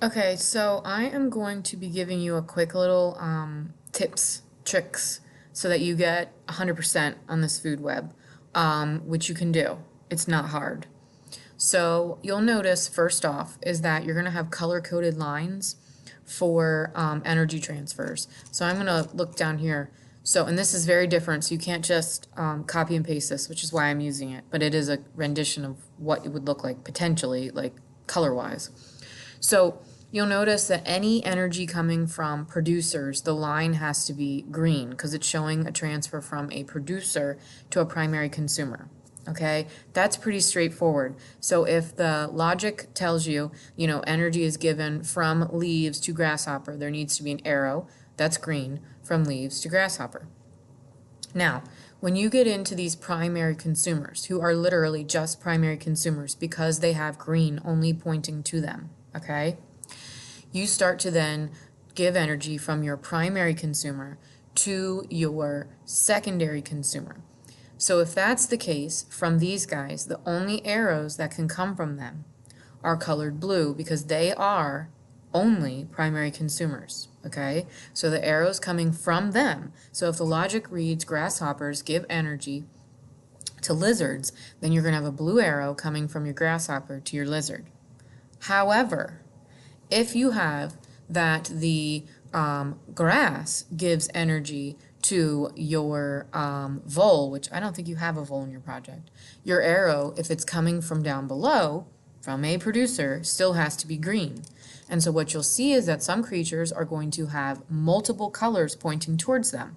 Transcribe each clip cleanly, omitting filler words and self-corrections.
Okay, so I am going to be giving you a quick little tips, tricks, so that you get 100% on this food web, which you can do. It's not hard. So you'll notice first off is that you're going to have color-coded lines for energy transfers. So I'm going to look down here. So, and this is very different, so you can't just copy and paste this, which is why I'm using it, but it is a rendition of what it would look like potentially, like color-wise. So you'll notice that any energy coming from producers, the line has to be green because it's showing a transfer from a producer to a primary consumer. Okay, that's pretty straightforward. So if the logic tells you, energy is given from leaves to grasshopper, there needs to be an arrow, that's green, from leaves to grasshopper. Now, when you get into these primary consumers, who are literally just primary consumers because they have green only pointing to them, okay? You start to then give energy from your primary consumer to your secondary consumer. So if that's the case, from these guys, the only arrows that can come from them are colored blue because they are only primary consumers, okay? So the arrows coming from them. So if the logic reads grasshoppers give energy to lizards, then you're going to have a blue arrow coming from your grasshopper to your lizard. However, if you have that the grass gives energy to your vole, which I don't think you have a vole in your project, your arrow, if it's coming from down below, from a producer, still has to be green. And so what you'll see is that some creatures are going to have multiple colors pointing towards them.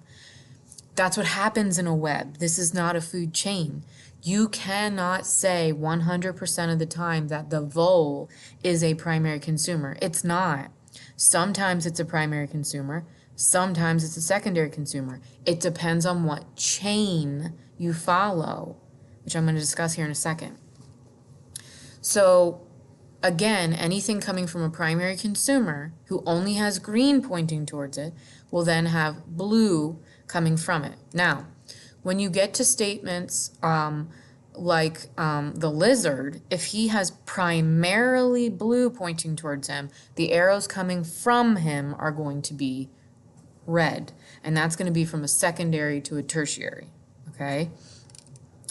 That's what happens in a web. This is not a food chain. You cannot say 100% of the time that the vole is a primary consumer. It's not. Sometimes it's a primary consumer. Sometimes it's a secondary consumer. It depends on what chain you follow, which I'm going to discuss here in a second. So again, anything coming from a primary consumer who only has green pointing towards it will then have blue coming from it. Now, when you get to statements like the lizard, if he has primarily blue pointing towards him, the arrows coming from him are going to be red. And that's going to be from a secondary to a tertiary. Okay?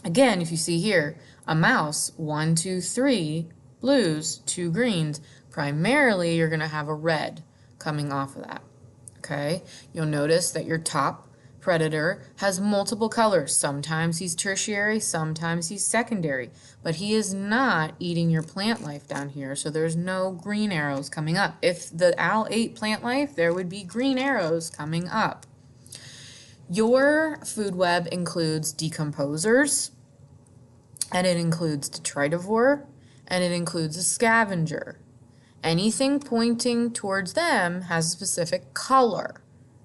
Again, if you see here, a mouse, 1, 2, 3 blues, 2 greens, primarily you're going to have a red coming off of that. Okay? You'll notice that your top predator has multiple colors. Sometimes he's tertiary, sometimes he's secondary, but he is not eating your plant life down here, so there's no green arrows coming up. If the owl ate plant life, there would be green arrows coming up. Your food web includes decomposers, and it includes detritivore, and it includes a scavenger. Anything pointing towards them has a specific color.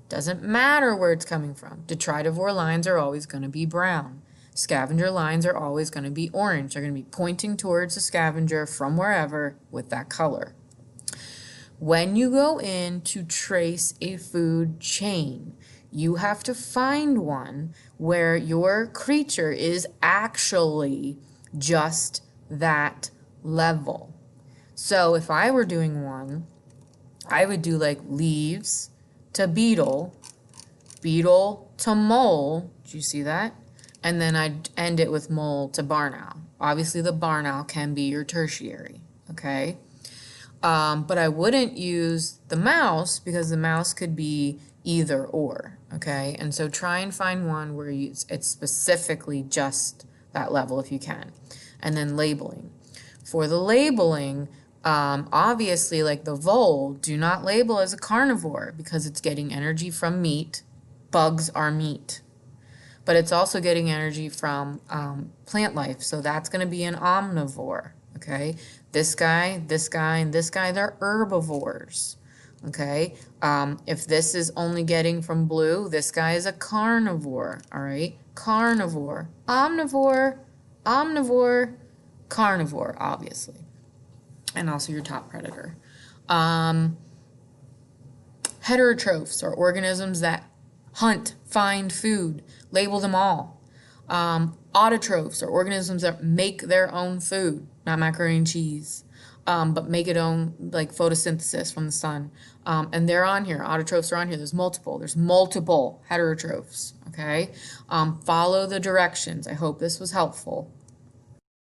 Doesn't matter where it's coming from. Detritivore lines are always going to be brown. Scavenger lines are always going to be orange. They're going to be pointing towards a scavenger from wherever with that color. When you go in to trace a food chain, you have to find one where your creature is actually just that level. So if I were doing one, I would do like leaves to beetle, beetle to mole. Did you see that? And then I'd end it with mole to barn owl. Obviously the barn owl can be your tertiary, okay? But I wouldn't use the mouse because the mouse could be either or, okay? And so try and find one where it's specifically just that level if you can. And then labeling. For the labeling, obviously, like the vole, do not label as a carnivore because it's getting energy from meat. Bugs are meat. But it's also getting energy from plant life, so that's going to be an omnivore, okay? This guy, and this guy, they're herbivores, okay? If this is only getting from blue, this guy is a carnivore, all right? Carnivore, omnivore, omnivore, carnivore, obviously. And also your top predator. Heterotrophs are organisms that hunt, find food, label them all. Autotrophs are organisms that make their own food, not macaroni and cheese, but make it own, like photosynthesis from the sun. And they're on here. Autotrophs are on here. There's multiple heterotrophs, okay? Follow the directions. I hope this was helpful.